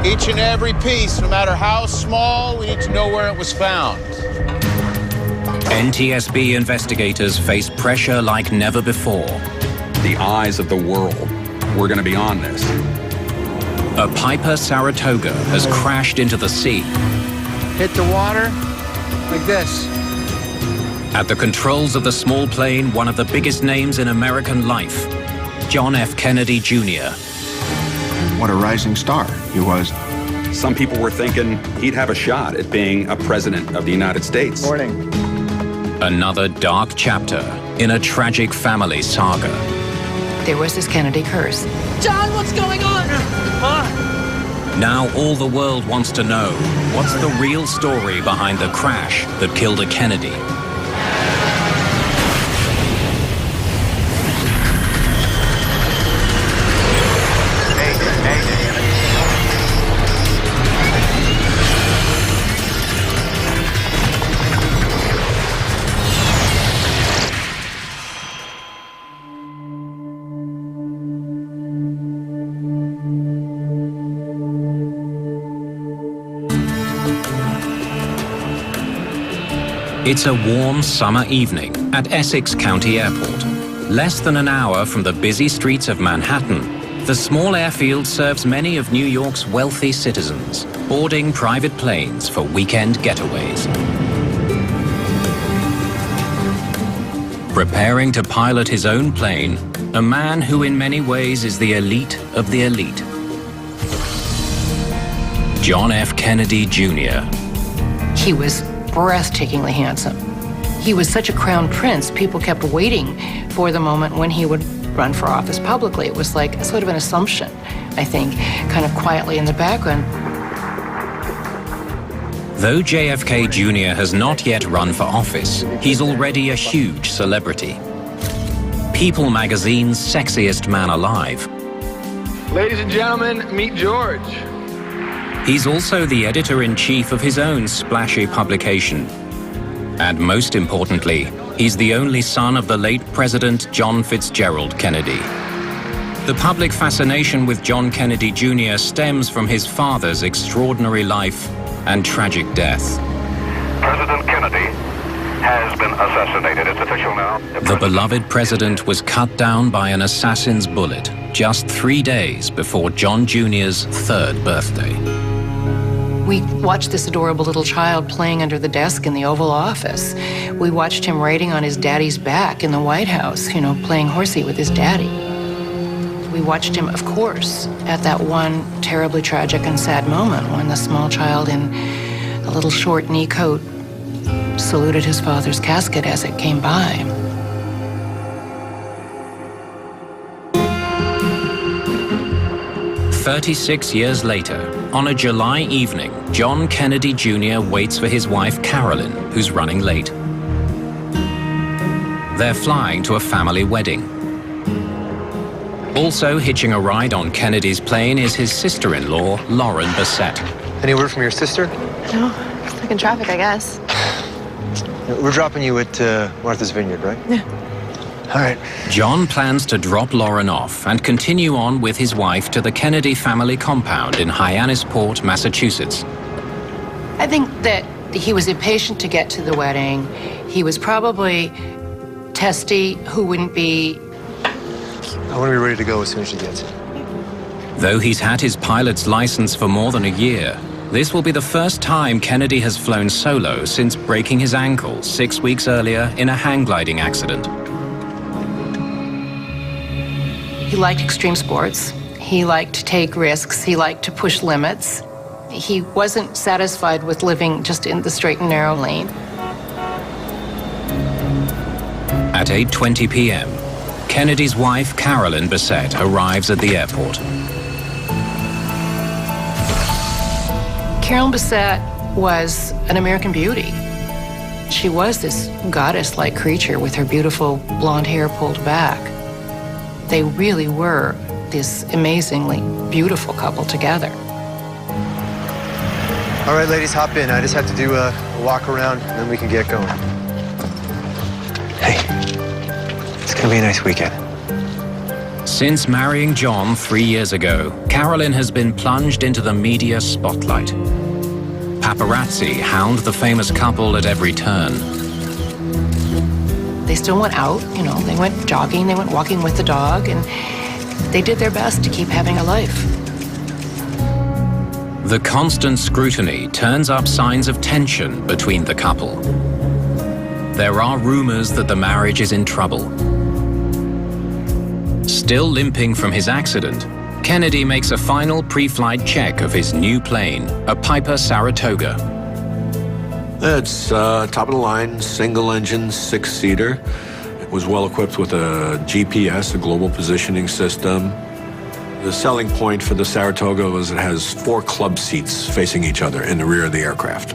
Each and every piece, no matter how small, we need to know where it was found. NTSB investigators face pressure like never before. The eyes of the world were going to be on this. A Piper Saratoga has crashed into the sea. Hit the water like this. At the controls of the small plane, one of the biggest names in American life, John F. Kennedy Jr. What a rising star he was. Some people were thinking he'd have a shot at being a president of the United States. Morning. Another dark chapter in a tragic family saga. There was this Kennedy curse. John, what's going on? Now all the world wants to know, what's the real story behind the crash that killed a Kennedy? It's a warm summer evening at Essex County Airport. Less than an hour from the busy streets of Manhattan, the small airfield serves many of New York's wealthy citizens, boarding private planes for weekend getaways. Preparing to pilot his own plane, a man who in many ways is the elite of the elite. John F. Kennedy Jr. He was breathtakingly handsome. He was such a crown prince, people kept waiting for the moment when he would run for office publicly. It was like sort of an assumption, I think, kind of quietly in the background. Though JFK Jr. has not yet run for office, he's already a huge celebrity. People magazine's sexiest man alive. Ladies and gentlemen, meet George. He's also the editor-in-chief of his own splashy publication. And most importantly, he's the only son of the late President John Fitzgerald Kennedy. The public fascination with John Kennedy Jr. stems from his father's extraordinary life and tragic death. President Kennedy has been assassinated. It's official now. The beloved president was cut down by an assassin's bullet just 3 days before John Jr.'s 3rd birthday. We watched this adorable little child playing under the desk in the Oval Office. We watched him riding on his daddy's back in the White House, you know, playing horsey with his daddy. We watched him, of course, at that one terribly tragic and sad moment when the small child in a little short knee coat saluted his father's casket as it came by. "36 years later, on a July evening, John Kennedy Jr. waits for his wife Carolyn, who's running late. They're flying to a family wedding. Also hitching a ride on Kennedy's plane is his sister-in-law, Lauren Bassett. Any word from your sister? No, stuck in traffic, I guess. We're dropping you at Martha's Vineyard, right? Yeah. All right. John plans to drop Lauren off and continue on with his wife to the Kennedy family compound in Hyannisport, Massachusetts. I think that he was impatient to get to the wedding. He was probably testy, who wouldn't be. I want to be ready to go as soon as she gets it. Though he's had his pilot's license for more than a year, this will be the first time Kennedy has flown solo since breaking his ankle 6 weeks earlier in a hang gliding accident. He liked extreme sports. He liked to take risks. He liked to push limits. He wasn't satisfied with living just in the straight and narrow lane. At 8:20 p.m., Kennedy's wife, Carolyn Bassett, arrives at the airport. Carolyn Bassett was an American beauty. She was this goddess-like creature with her beautiful blonde hair pulled back. They really were this amazingly beautiful couple together. All right, ladies, hop in. I just have to do a walk around, and then we can get going. Hey, it's gonna be a nice weekend. Since marrying John 3 years ago, Carolyn has been plunged into the media spotlight. Paparazzi hound the famous couple at every turn. They still went out, you know, they went jogging, they went walking with the dog, and they did their best to keep having a life. The constant scrutiny turns up signs of tension between the couple. There are rumors that the marriage is in trouble. Still limping from his accident, Kennedy makes a final pre-flight check of his new plane, a Piper Saratoga. It's top-of-the-line, single-engine, 6-seater. It was well-equipped with a GPS, a global positioning system. The selling point for the Saratoga was it has 4 club seats facing each other in the rear of the aircraft.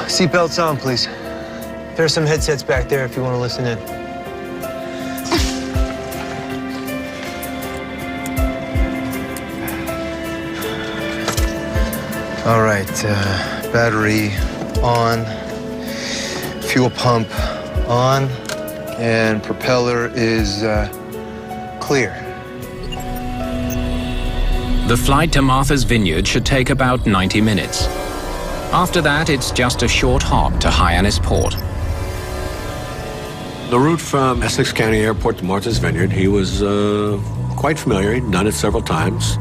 Seatbelts on, please. There's some headsets back there if you want to listen in. All right, battery on, fuel pump on, and propeller is clear. The flight to Martha's Vineyard should take about 90 minutes. After that, it's just a short hop to Hyannisport. The route from Essex County Airport to Martha's Vineyard, he was quite familiar. He'd done it several times.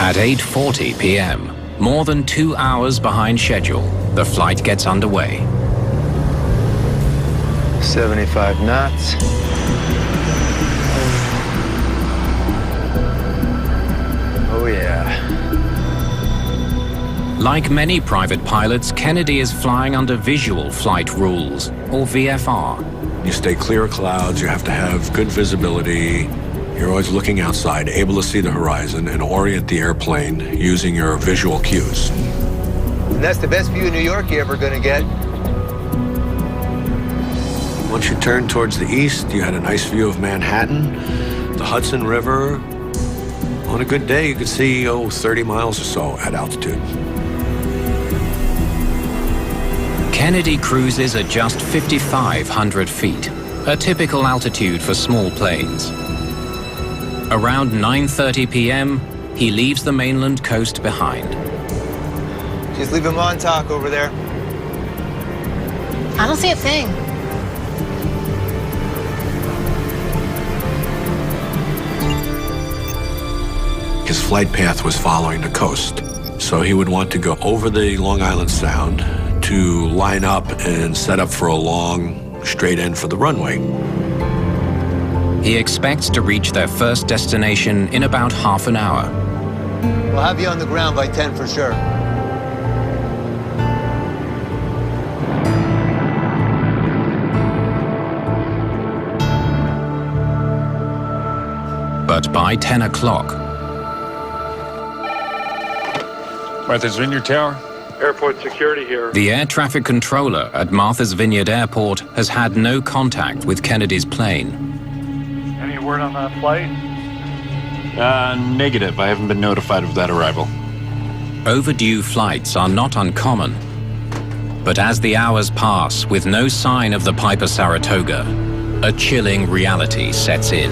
At 8:40 p.m., more than 2 hours behind schedule, the flight gets underway. 75 knots. Oh, yeah. Like many private pilots, Kennedy is flying under visual flight rules, or VFR. You stay clear of clouds, you have to have good visibility. You're always looking outside, able to see the horizon and orient the airplane using your visual cues. And that's the best view of New York you're ever going to get. Once you turn towards the east, you had a nice view of Manhattan, the Hudson River. On a good day, you could see, 30 miles or so at altitude. Kennedy cruises at just 5,500 feet, a typical altitude for small planes. Around 9:30 p.m., he leaves the mainland coast behind. Just leave a Montauk over there. I don't see a thing. His flight path was following the coast, so he would want to go over the Long Island Sound to line up and set up for a long straight end for the runway. He expects to reach their first destination in about half an hour. We'll have you on the ground by 10 for sure. But by 10 o'clock, Martha's Vineyard Tower. Airport security here. the air traffic controller at Martha's Vineyard Airport has had no contact with Kennedy's plane. Any word on that flight? Negative. I haven't been notified of that arrival. Overdue flights are not uncommon. But as the hours pass with no sign of the Piper Saratoga, a chilling reality sets in.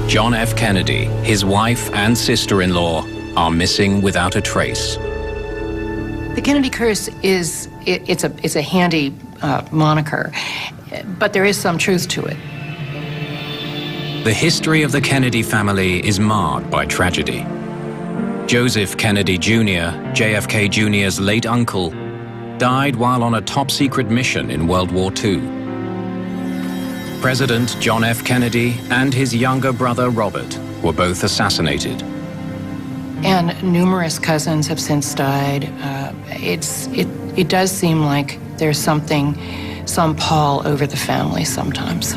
John F. Kennedy, his wife and sister-in-law are missing without a trace. The Kennedy curse is, it's a handy moniker, but there is some truth to it. The history of the Kennedy family is marred by tragedy. Joseph Kennedy Jr., JFK Jr.'s late uncle, died while on a top-secret mission in World War II. President John F. Kennedy and his younger brother Robert were both assassinated. And numerous cousins have since died. It does seem like there's some pall over the family sometimes.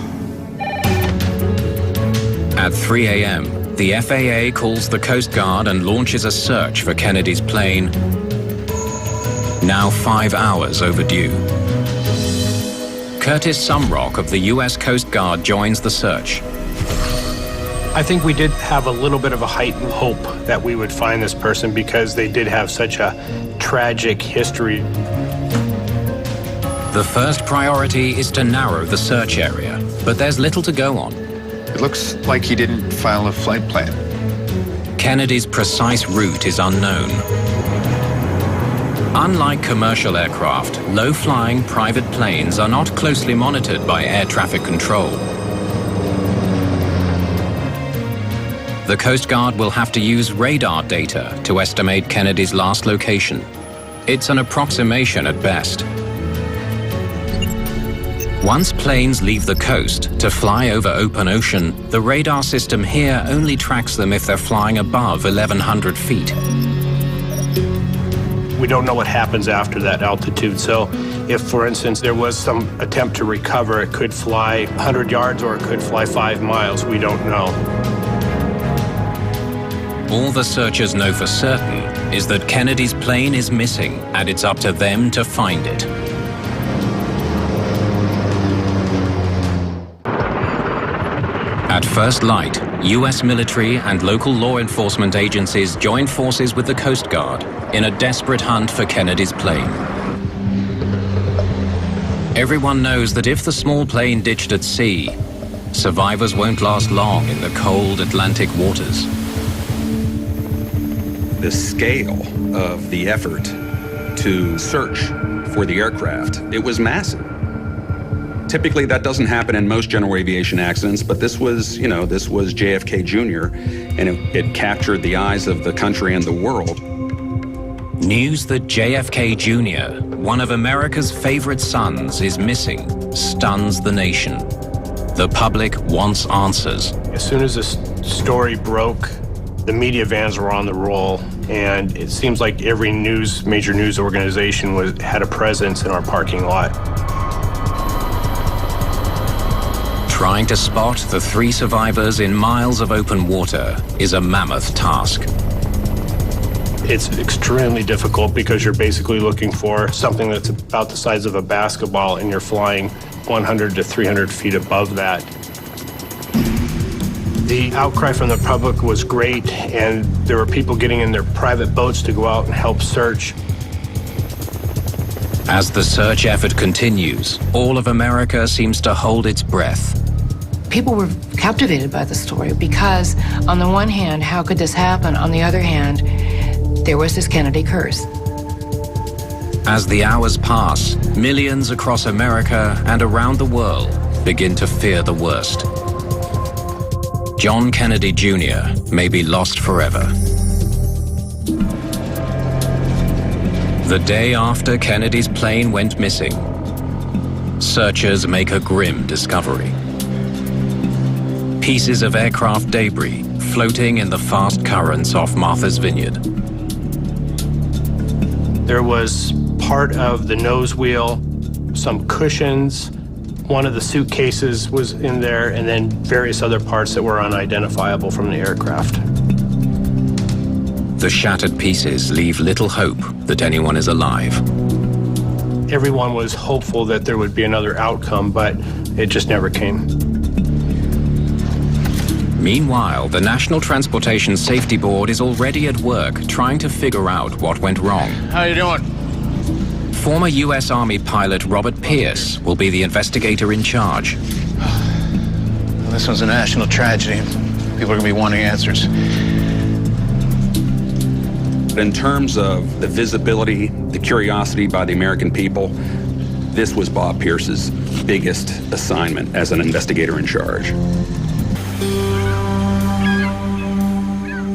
At 3 a.m., the FAA calls the Coast Guard and launches a search for Kennedy's plane, now 5 hours overdue. Curtis Sumrock of the U.S. Coast Guard joins the search. I think we did have a little bit of a heightened hope that we would find this person because they did have such a tragic history. The first priority is to narrow the search area, but there's little to go on. It looks like he didn't file a flight plan. Kennedy's precise route is unknown. Unlike commercial aircraft, low-flying private planes are not closely monitored by air traffic control. The Coast Guard will have to use radar data to estimate Kennedy's last location. It's an approximation at best. Once planes leave the coast to fly over open ocean, the radar system here only tracks them if they're flying above 1,100 feet. We don't know what happens after that altitude, so if, for instance, there was some attempt to recover, it could fly 100 yards or it could fly 5 miles. We don't know. All the searchers know for certain is that Kennedy's plane is missing, and it's up to them to find it. At first light, US military and local law enforcement agencies joined forces with the Coast Guard in a desperate hunt for Kennedy's plane. Everyone knows that if the small plane ditched at sea, survivors won't last long in the cold Atlantic waters. The scale of the effort to search for the aircraft, it was massive. Typically, that doesn't happen in most general aviation accidents, but this was, this was JFK Jr., and it captured the eyes of the country and the world. News that JFK Jr., one of America's favorite sons, is missing stuns the nation. The public wants answers. As soon as this story broke, the media vans were on the roll, and it seems like every major news organization had a presence in our parking lot. Trying to spot the 3 survivors in miles of open water is a mammoth task. It's extremely difficult because you're basically looking for something that's about the size of a basketball and you're flying 100 to 300 feet above that. The outcry from the public was great, and there were people getting in their private boats to go out and help search. As the search effort continues, all of America seems to hold its breath. People were captivated by the story because, on the one hand, how could this happen? On the other hand, there was this Kennedy curse. As the hours pass, millions across America and around the world begin to fear the worst. John Kennedy Jr. may be lost forever. The day after Kennedy's plane went missing, searchers make a grim discovery. Pieces of aircraft debris floating in the fast currents off Martha's Vineyard. There was part of the nose wheel, some cushions, one of the suitcases was in there, and then various other parts that were unidentifiable from the aircraft. The shattered pieces leave little hope that anyone is alive. Everyone was hopeful that there would be another outcome, but it just never came. Meanwhile, the National Transportation Safety Board is already at work trying to figure out what went wrong. How you doing? Former U.S. Army pilot Robert Pierce will be the investigator in charge. Well, this one's a national tragedy. People are going to be wanting answers. In terms of the visibility, the curiosity by the American people, this was Bob Pierce's biggest assignment as an investigator in charge.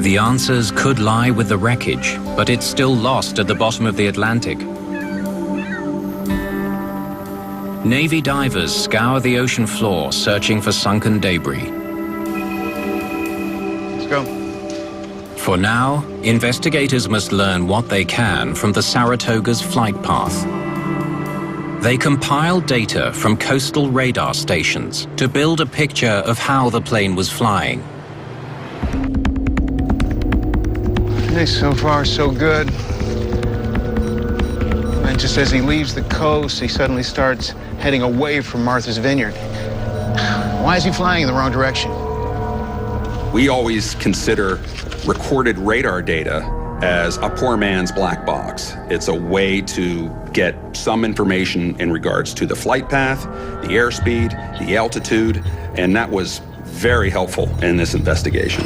The answers could lie with the wreckage, but it's still lost at the bottom of the Atlantic. Navy divers scour the ocean floor searching for sunken debris. Let's go. For now, investigators must learn what they can from the Saratoga's flight path. They compile data from coastal radar stations to build a picture of how the plane was flying. Hey, so far, so good. And just as he leaves the coast, he suddenly starts heading away from Martha's Vineyard. Why is he flying in the wrong direction? We always consider recorded radar data as a poor man's black box. It's a way to get some information in regards to the flight path, the airspeed, the altitude, and that was very helpful in this investigation.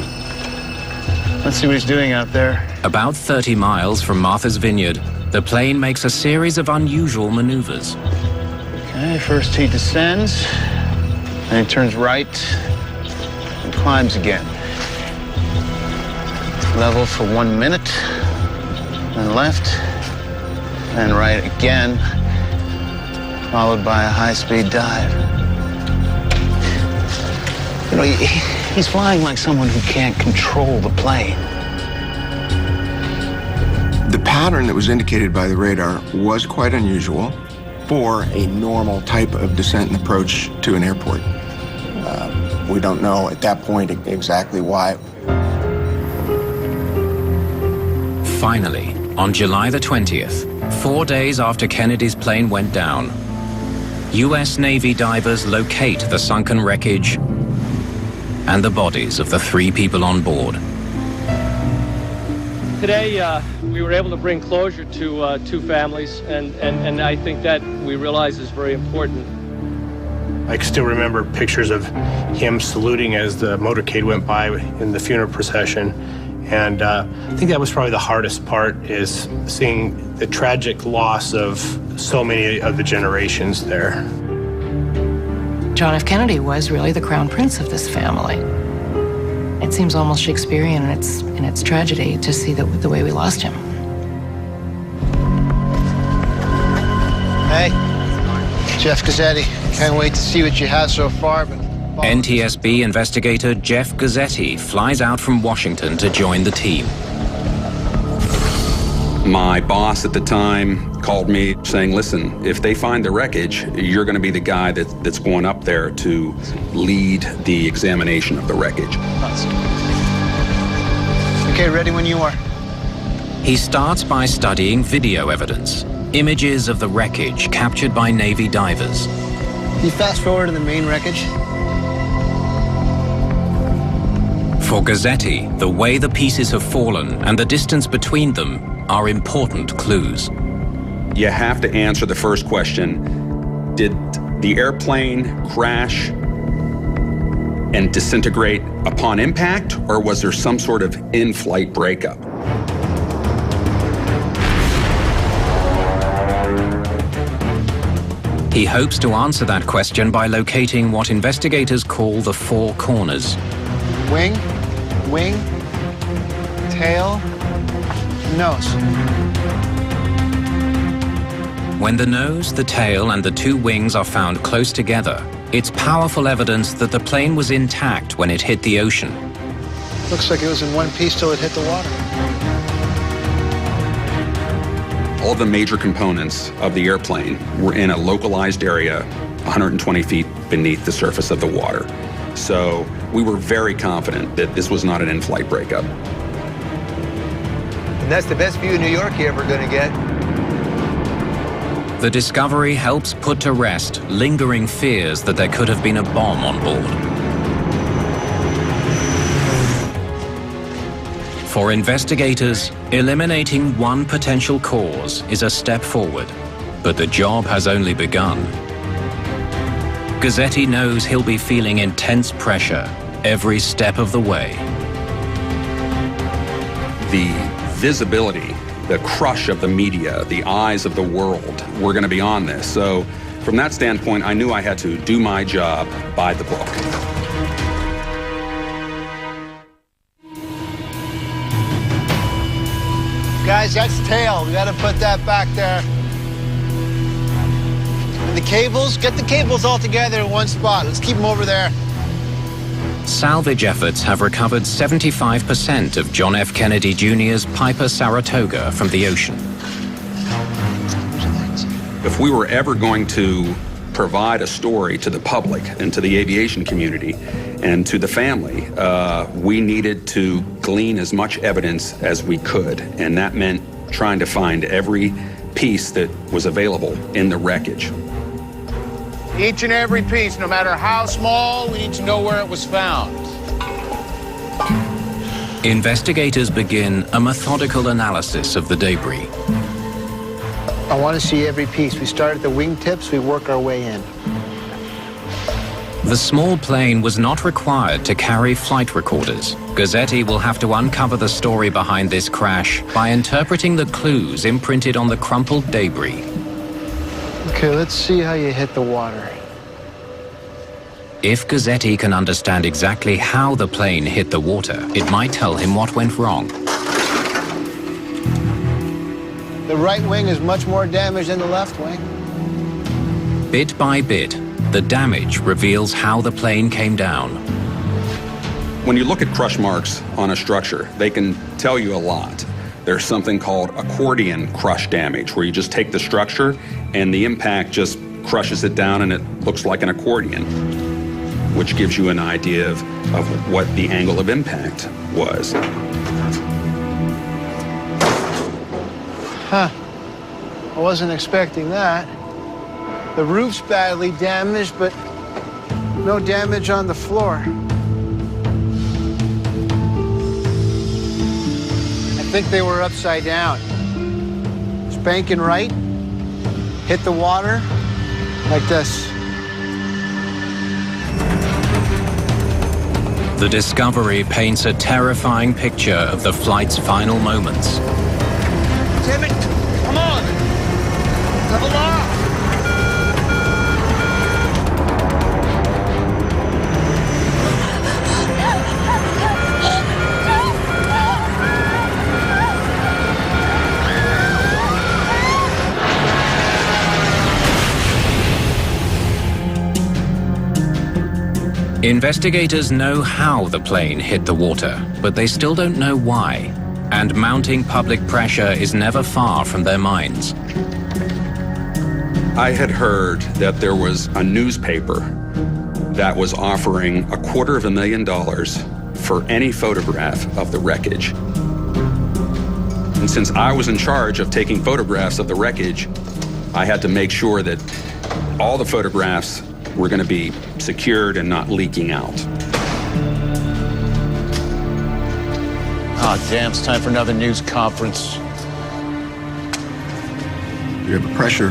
Let's see what he's doing out there. About 30 miles from Martha's Vineyard, the plane makes a series of unusual maneuvers. Okay, first he descends, and he turns right and climbs again. Level for 1 minute, then left, then right again, followed by a high-speed dive. You know, he's flying like someone who can't control the plane. The pattern that was indicated by the radar was quite unusual for a normal type of descent and approach to an airport. We don't know at that point exactly why. Finally, on July the 20th, 4 days after Kennedy's plane went down, U.S. Navy divers locate the sunken wreckage and the bodies of the 3 people on board. Today, we were able to bring closure to 2 families, and I think that we realize is very important. I still remember pictures of him saluting as the motorcade went by in the funeral procession. And I think that was probably the hardest part, is seeing the tragic loss of so many of the generations there. John F. Kennedy was really the crown prince of this family. It seems almost Shakespearean in its tragedy to see the way we lost him. Hey, Jeff Gazzetti. Can't wait to see what you have so far, but... NTSB investigator Jeff Gazzetti flies out from Washington to join the team. My boss at the time called me saying, listen, if they find the wreckage, you're going to be the guy that's going up there to lead the examination of the wreckage. Okay, ready when you are. He starts by studying video evidence, images of the wreckage captured by Navy divers. You fast forward to the main wreckage. For Gazzetti, the way the pieces have fallen and the distance between them are important clues. You have to answer the first question. Did the airplane crash and disintegrate upon impact, or was there some sort of in-flight breakup? He hopes to answer that question by locating what investigators call the 4 corners. Wing, tail, nose. When the nose, the tail, and the 2 wings are found close together, it's powerful evidence that the plane was intact when it hit the ocean. Looks like it was in one piece till it hit the water. All the major components of the airplane were in a localized area 120 feet beneath the surface of the water. So we were very confident that this was not an in-flight breakup. And that's the best view of New York you're ever going to get. The discovery helps put to rest lingering fears that there could have been a bomb on board. For investigators, eliminating one potential cause is a step forward, but the job has only begun. Gazzetti knows he'll be feeling intense pressure every step of the way. The visibility, the crush of the media, the eyes of the world were going to be on this. So from that standpoint, I knew I had to do my job by the book. Guys, that's tail. We gotta put that back there. And the cables, get the cables all together in one spot. Let's keep them over there. Salvage efforts have recovered 75% of John F. Kennedy Jr.'s Piper Saratoga from the ocean. If we were ever going to provide a story to the public and to the aviation community and to the family, we needed to glean as much evidence as we could, and that meant trying to find every piece that was available in the wreckage. Each and every piece, no matter how small, we need to know where it was found. Investigators begin a methodical analysis of the debris. I want to see every piece. We start at the wingtips, we work our way in. The small plane was not required to carry flight recorders. Gazzetti will have to uncover the story behind this crash by interpreting the clues imprinted on the crumpled debris. Okay, let's see how you hit the water. If Gazzetti can understand exactly how the plane hit the water, it might tell him what went wrong. The right wing is much more damaged than the left wing. Bit by bit, the damage reveals how the plane came down. When you look at crush marks on a structure, they can tell you a lot. There's something called accordion crush damage, where you just take the structure and the impact just crushes it down and it looks like an accordion, which gives you an idea of what the angle of impact was. Huh. I wasn't expecting that. The roof's badly damaged, but no damage on the floor. I think they were upside down. Spanking right, hit the water like this. The discovery paints a terrifying picture of the flight's final moments. Damn it! Come on! Level off! Investigators know how the plane hit the water, but they still don't know why. And mounting public pressure is never far from their minds. I had heard that there was a newspaper that was offering $250,000 for any photograph of the wreckage. And since I was in charge of taking photographs of the wreckage, I had to make sure that all the photographs were going to be secured and not leaking out. Oh, damn, it's time for another news conference. You have a pressure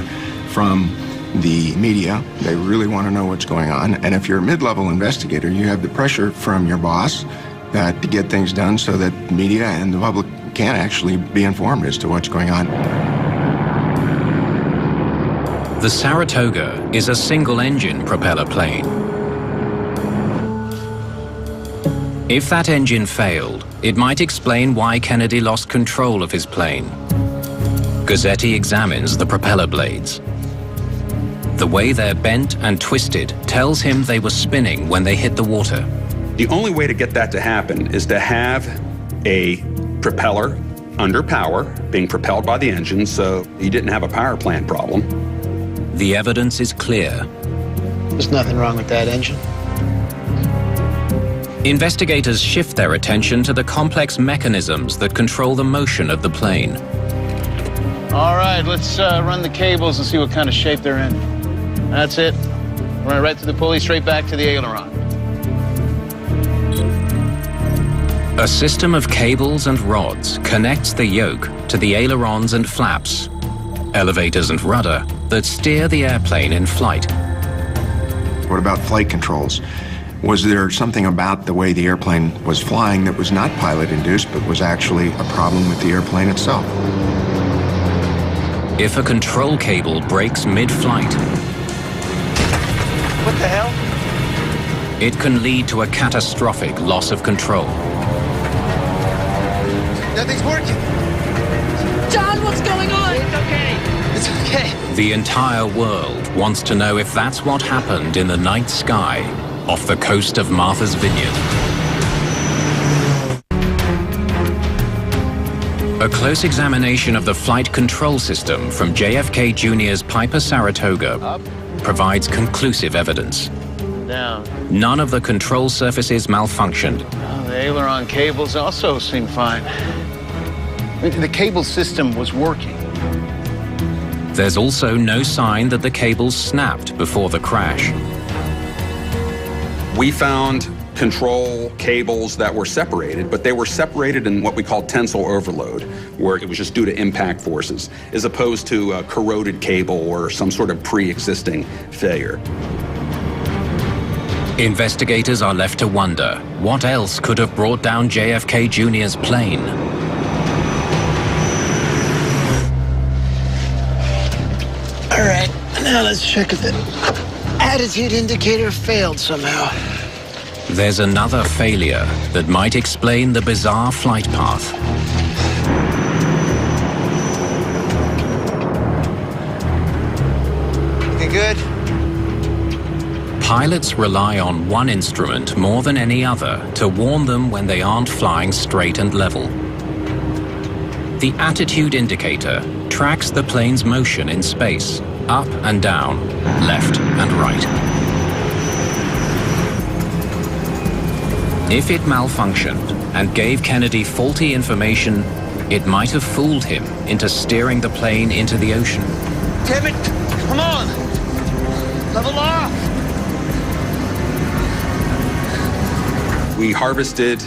from the media. They really want to know what's going on. And if you're a mid-level investigator, you have the pressure from your boss to get things done so that media and the public can actually be informed as to what's going on. The Saratoga is a single-engine propeller plane. If that engine failed, it might explain why Kennedy lost control of his plane. Gazzetti examines the propeller blades. The way they're bent and twisted tells him they were spinning when they hit the water. The only way to get that to happen is to have a propeller under power, being propelled by the engine, so you didn't have a power plant problem. The evidence is clear. There's nothing wrong with that engine. Investigators shift their attention to the complex mechanisms that control the motion of the plane. All right, let's run the cables and see what kind of shape they're in. That's it. Run it right through the pulley, straight back to the aileron. A system of cables and rods connects the yoke to the ailerons and flaps, elevators and rudder that steer the airplane in flight. What about flight controls? Was there something about the way the airplane was flying that was not pilot-induced, but was actually a problem with the airplane itself? If a control cable breaks mid-flight, What the hell? it can lead to a catastrophic loss of control. Nothing's working. John, what's going on? It's okay. It's okay. The entire world wants to know if that's what happened in the night sky off the coast of Martha's Vineyard. A close examination of the flight control system from JFK Jr.'s Piper Saratoga provides conclusive evidence. Down. None of the control surfaces malfunctioned. Oh, the aileron cables also seem fine. The cable system was working. There's also no sign that the cables snapped before the crash. We found control cables that were separated, but they were separated in what we call tensile overload, where it was just due to impact forces, as opposed to a corroded cable or some sort of pre-existing failure. Investigators are left to wonder what else could have brought down JFK Jr.'s plane. All right, now let's check if the attitude indicator failed somehow. There's another failure that might explain the bizarre flight path. Looking good? Pilots rely on one instrument more than any other to warn them when they aren't flying straight and level. The attitude indicator tracks the plane's motion in space, up and down, left and right. If it malfunctioned and gave Kennedy faulty information, it might have fooled him into steering the plane into the ocean. Damn it! Come on! Level off! We harvested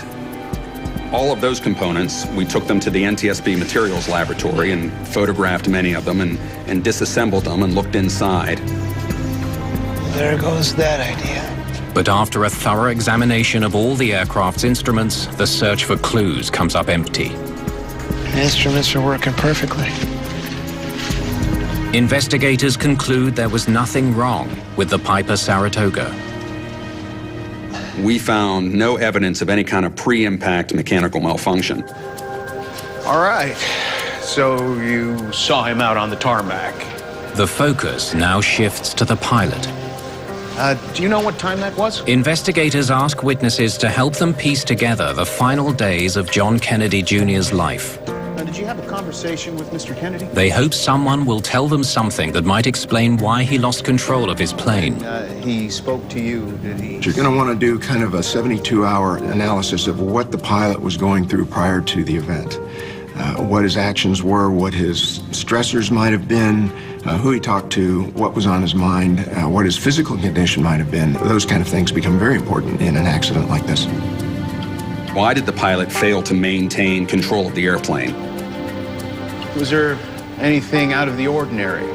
all of those components. We took them to the NTSB Materials Laboratory and photographed many of them and disassembled them and looked inside. There goes that idea. But after a thorough examination of all the aircraft's instruments, the search for clues comes up empty. The instruments are working perfectly. Investigators conclude there was nothing wrong with the Piper Saratoga. We found no evidence of any kind of pre-impact mechanical malfunction. All right, so you saw him out on the tarmac. The focus now shifts to the pilot. Do you know what time that was? Investigators ask witnesses to help them piece together the final days of John Kennedy Jr.'s life. Did you have a conversation with Mr. Kennedy? They hope someone will tell them something that might explain why he lost control of his plane. He spoke to you, did he? You're going to want to do kind of a 72-hour analysis of what the pilot was going through prior to the event. What his actions were, what his stressors might have been, who he talked to, what was on his mind, what his physical condition might have been. Those kind of things become very important in an accident like this. Why did the pilot fail to maintain control of the airplane? Was there anything out of the ordinary?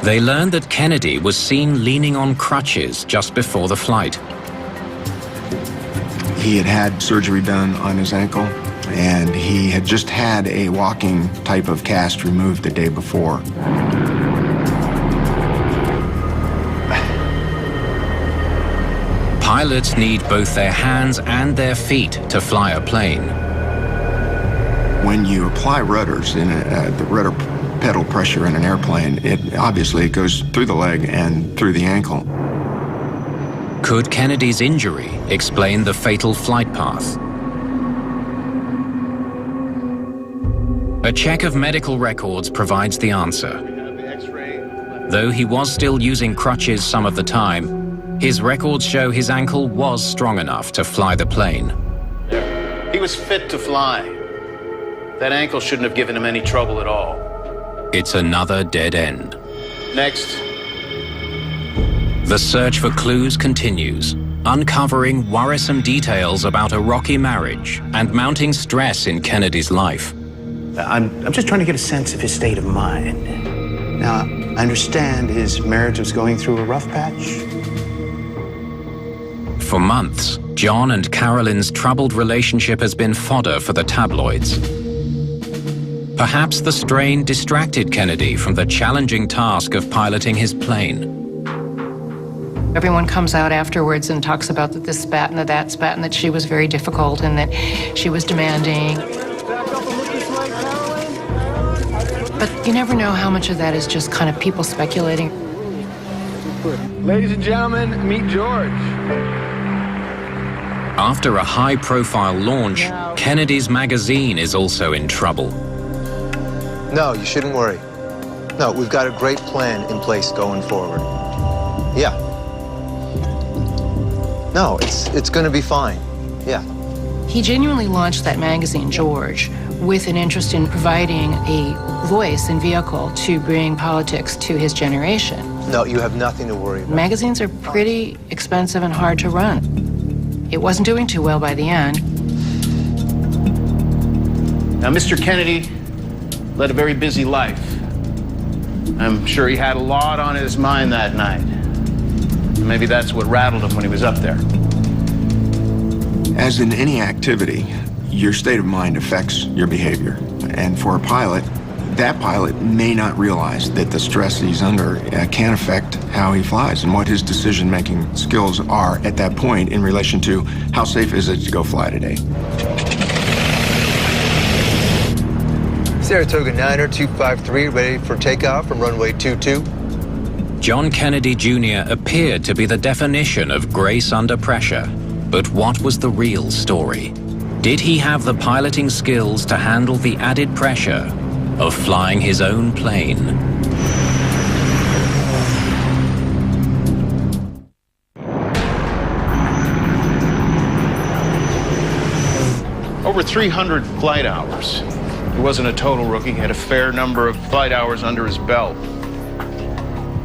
They learned that Kennedy was seen leaning on crutches just before the flight. He had had surgery done on his ankle, and he had just had a walking type of cast removed the day before. Pilots need both their hands and their feet to fly a plane. When you apply rudders in the rudder pedal pressure in an airplane, it obviously goes through the leg and through the ankle. Could Kennedy's injury explain the fatal flight path? A check of medical records provides the answer. Though he was still using crutches some of the time, his records show his ankle was strong enough to fly the plane. He was fit to fly. That ankle shouldn't have given him any trouble at all. It's another dead end. Next. The search for clues continues, uncovering worrisome details about a rocky marriage and mounting stress in Kennedy's life. I'm just trying to get a sense of his state of mind. Now, I understand his marriage was going through a rough patch. For months, John and Carolyn's troubled relationship has been fodder for the tabloids. Perhaps the strain distracted Kennedy from the challenging task of piloting his plane. Everyone comes out afterwards and talks about that this spat and that spat and that she was very difficult and that she was demanding. But you never know how much of that is just kind of people speculating. Ladies and gentlemen, meet George. After a high-profile launch, Kennedy's magazine is also in trouble. No, you shouldn't worry. No, we've got a great plan in place going forward. Yeah. No, it's going to be fine. Yeah. He genuinely launched that magazine, George, with an interest in providing a voice and vehicle to bring politics to his generation. No, you have nothing to worry about. Magazines are pretty expensive and hard to run. It wasn't doing too well by the end. Now, Mr. Kennedy led a very busy life. I'm sure he had a lot on his mind that night. And maybe that's what rattled him when he was up there. As in any activity, your state of mind affects your behavior. And for a pilot, that pilot may not realize that the stress he's under can affect how he flies and what his decision-making skills are at that point in relation to how safe is it to go fly today. Saratoga Niner 253, ready for takeoff from runway 22. John Kennedy Jr. appeared to be the definition of grace under pressure. But what was the real story? Did he have the piloting skills to handle the added pressure of flying his own plane? Over 300 flight hours. He wasn't a total rookie. He had a fair number of flight hours under his belt.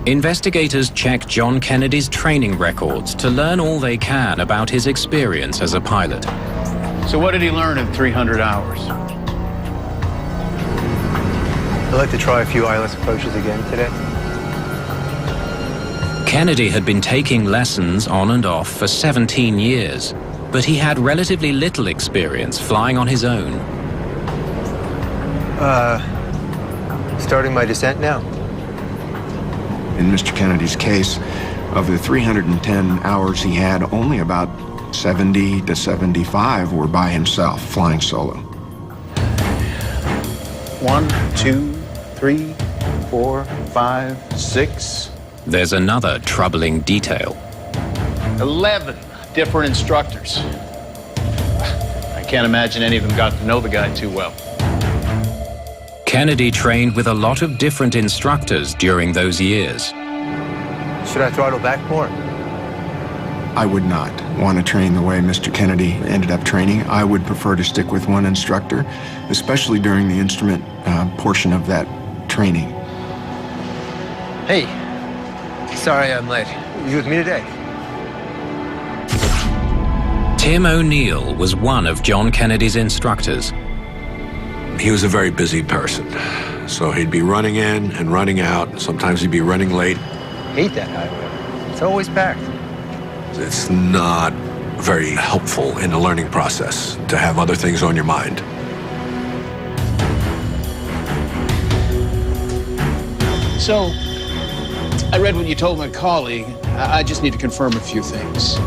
Investigators check John Kennedy's training records to learn all they can about his experience as a pilot. So what did he learn in 300 hours? I'd like to try a few eyeless approaches again today. Kennedy had been taking lessons on and off for 17 years, but he had relatively little experience flying on his own. Starting my descent now. In Mr. Kennedy's case, of the 310 hours he had, only about 70 to 75 were by himself, flying solo. 1, 2, 3, 4, 5, 6. There's another troubling detail. 11 different instructors. I can't imagine any of them got to know the guy too well. Kennedy trained with a lot of different instructors during those years. Should I throttle back more? I would not want to train the way Mr. Kennedy ended up training. I would prefer to stick with one instructor, especially during the instrument portion of that training. Hey, sorry I'm late. You with me today? Tim O'Neill was one of John Kennedy's instructors. He was a very busy person, so he'd be running in and running out. Sometimes he'd be running late. Hate that highway. It's always packed. It's not very helpful in the learning process to have other things on your mind. So, I read what you told my colleague. I just need to confirm a few things.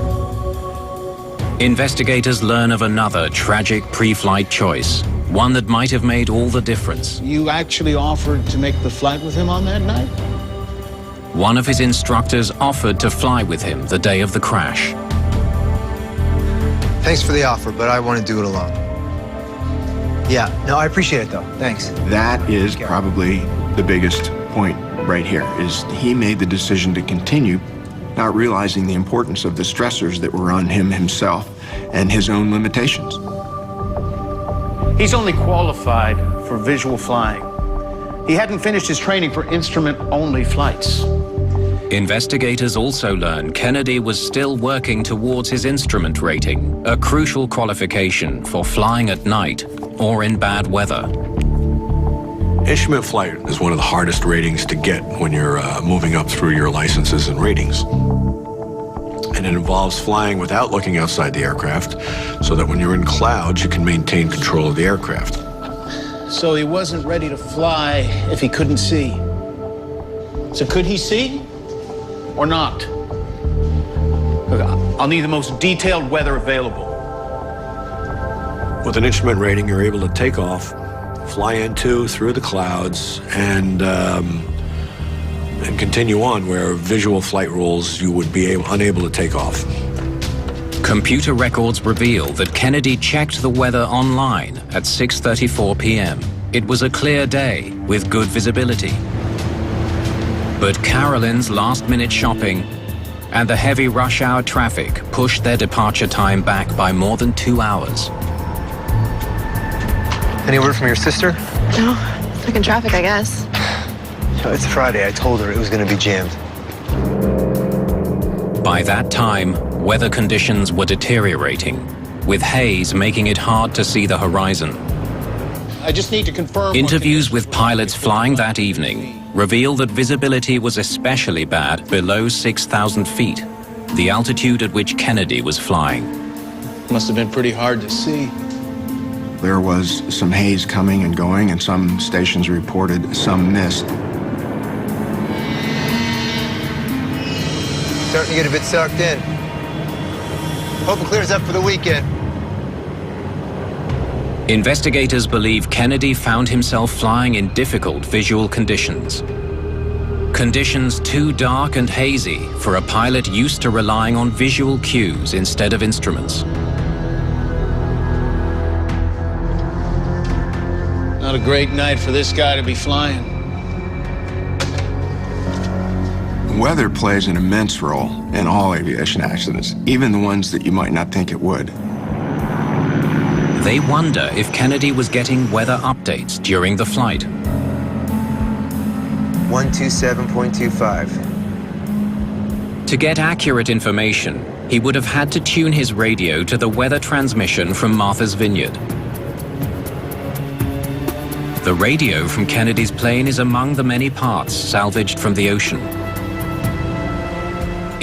Investigators learn of another tragic pre-flight choice, one that might have made all the difference. You actually offered to make the flight with him on that night? One of his instructors offered to fly with him the day of the crash. Thanks for the offer, but I want to do it alone. Yeah, no, I appreciate it though. Thanks. That is probably the biggest point right here, is he made the decision to continue, not realizing the importance of the stressors that were on him himself and his own limitations. He's only qualified for visual flying. He hadn't finished his training for instrument-only flights. Investigators also learn Kennedy was still working towards his instrument rating, a crucial qualification for flying at night or in bad weather. Instrument flight is one of the hardest ratings to get when you're moving up through your licenses and ratings. And it involves flying without looking outside the aircraft, so that when you're in clouds, you can maintain control of the aircraft. So he wasn't ready to fly if he couldn't see. So could he see or not? Look, I'll need the most detailed weather available. With an instrument rating, you're able to take off, fly into through the clouds, and continue on where visual flight rules you would be unable to take off. Computer records reveal that Kennedy checked the weather online at 6:34 p.m. It was a clear day with good visibility. But Carolyn's last-minute shopping and the heavy rush hour traffic pushed their departure time back by more than 2 hours. Any word from your sister? No, stuck in traffic, I guess. It's Friday. I told her it was going to be jammed. By that time, weather conditions were deteriorating, with haze making it hard to see the horizon. I just need to confirm. Interviews with pilots flying that evening reveal that visibility was especially bad below 6,000 feet, the altitude at which Kennedy was flying. Must have been pretty hard to see. There was some haze coming and going, and some stations reported some mist. Starting to get a bit sucked in. Hope it clears up for the weekend. Investigators believe Kennedy found himself flying in difficult visual conditions. Conditions too dark and hazy for a pilot used to relying on visual cues instead of instruments. Not a great night for this guy to be flying. Weather plays an immense role in all aviation accidents, even the ones that you might not think it would. They wonder if Kennedy was getting weather updates during the flight. 127.25. To get accurate information, he would have had to tune his radio to the weather transmission from Martha's Vineyard. The radio from Kennedy's plane is among the many parts salvaged from the ocean.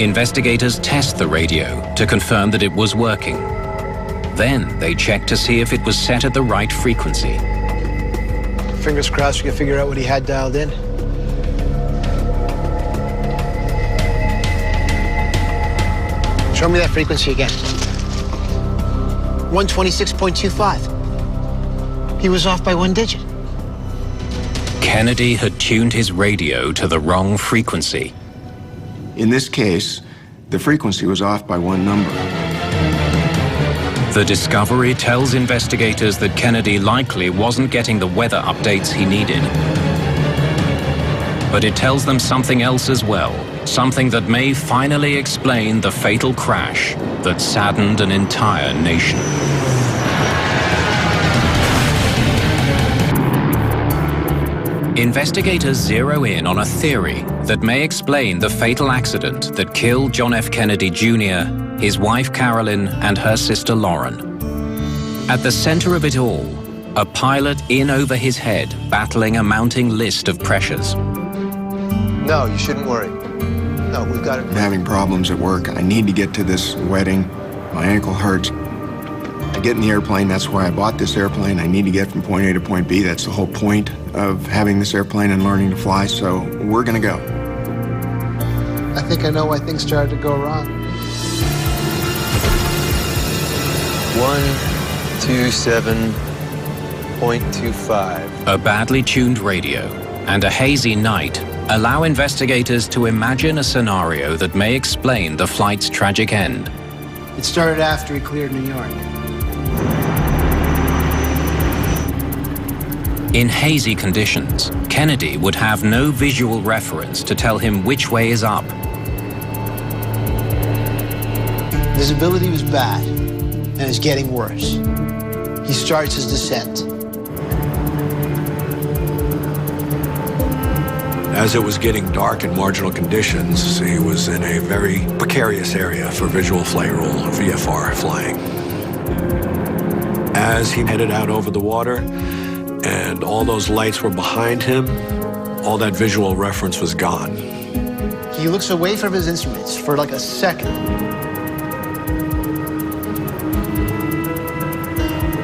Investigators test the radio to confirm that it was working. Then they check to see if it was set at the right frequency. Fingers crossed we can figure out what he had dialed in. Show me that frequency again. 126.25. He was off by one digit. Kennedy had tuned his radio to the wrong frequency. In this case, the frequency was off by one number. The discovery tells investigators that Kennedy likely wasn't getting the weather updates he needed. But it tells them something else as well, something that may finally explain the fatal crash that saddened an entire nation. Investigators zero in on a theory that may explain the fatal accident that killed John F. Kennedy Jr., his wife Carolyn, and her sister Lauren. At the center of it all, a pilot in over his head battling a mounting list of pressures. No, you shouldn't worry. No, we've got it. I'm having problems at work. I need to get to this wedding. My ankle hurts. I get in the airplane. That's why I bought this airplane. I need to get from point A to point B. That's the whole point of having this airplane and learning to fly. So we're going to go. I think I know why things started to go wrong. 127.25. A badly tuned radio and a hazy night allow investigators to imagine a scenario that may explain the flight's tragic end. It started after he cleared New York. In hazy conditions, Kennedy would have no visual reference to tell him which way is up. Visibility was bad, and it's getting worse. He starts his descent. As it was getting dark in marginal conditions, he was in a very precarious area for visual flight rule, VFR flying. As he headed out over the water, and all those lights were behind him, all that visual reference was gone. He looks away from his instruments for like a second.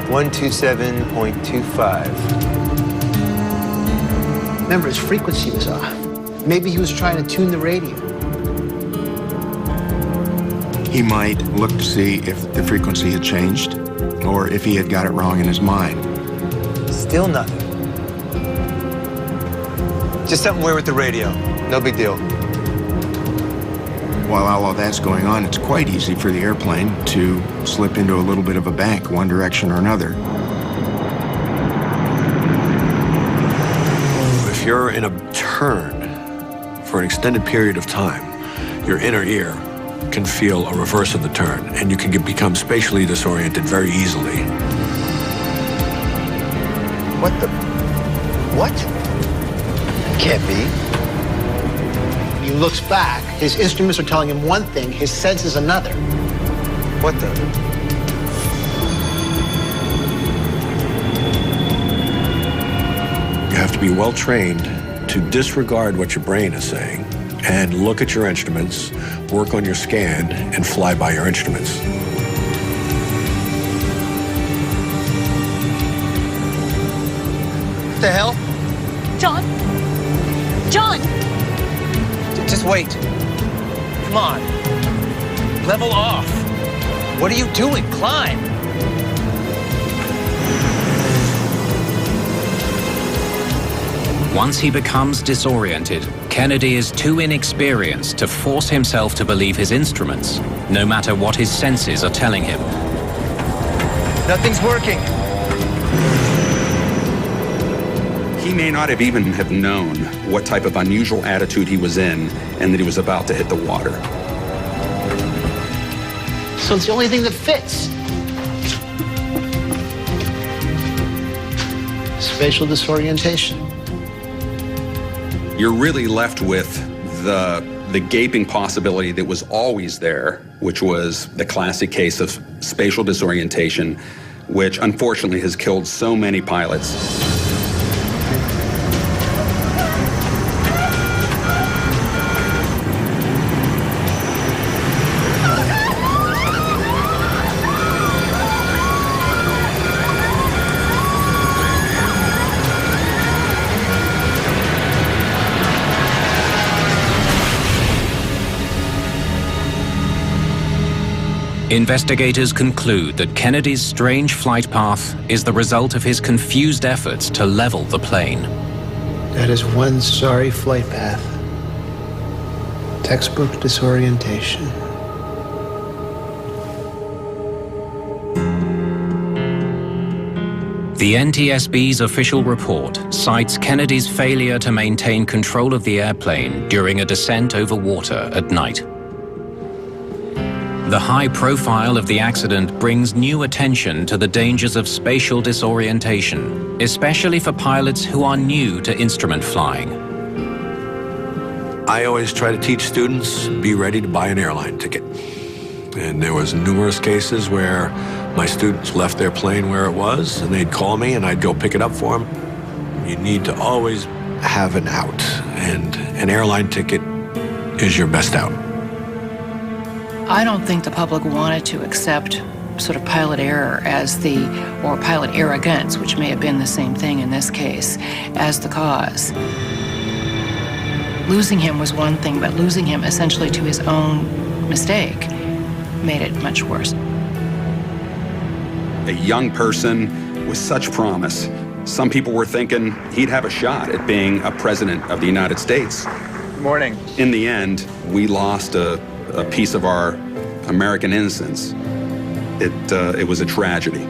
127.25. Remember, his frequency was off. Maybe he was trying to tune the radio. He might look to see if the frequency had changed or if he had got it wrong in his mind. Still nothing. Just something weird with the radio. No big deal. While all of that's going on, it's quite easy for the airplane to slip into a little bit of a bank, one direction or another. If you're in a turn for an extended period of time, your inner ear can feel a reverse of the turn, and you can become spatially disoriented very easily. What the? What? Can't be. He looks back. His instruments are telling him one thing, his senses another. What the? You have to be well trained to disregard what your brain is saying and look at your instruments, work on your scan, and fly by your instruments. What the hell? John? John! Just wait. Come on. Level off. What are you doing? Climb. Once he becomes disoriented, Kennedy is too inexperienced to force himself to believe his instruments, no matter what his senses are telling him. Nothing's working. He may not have even have known what type of unusual attitude he was in and that he was about to hit the water. So it's the only thing that fits. Spatial disorientation. You're really left with the gaping possibility that was always there, which was the classic case of spatial disorientation, which unfortunately has killed so many pilots. Investigators conclude that Kennedy's strange flight path is the result of his confused efforts to level the plane. That is one sorry flight path. Textbook disorientation. The NTSB's official report cites Kennedy's failure to maintain control of the airplane during a descent over water at night. The high profile of the accident brings new attention to the dangers of spatial disorientation, especially for pilots who are new to instrument flying. I always try to teach students, be ready to buy an airline ticket. And there was numerous cases where my students left their plane where it was, and they'd call me and I'd go pick it up for them. You need to always have an out, and an airline ticket is your best out. I don't think the public wanted to accept sort of pilot error or pilot arrogance, which may have been the same thing in this case, as the cause. Losing him was one thing, but losing him essentially to his own mistake made it much worse. A young person with such promise. Some people were thinking he'd have a shot at being a president of the United States. Good morning. In the end, we lost a piece of our American innocence. It was a tragedy.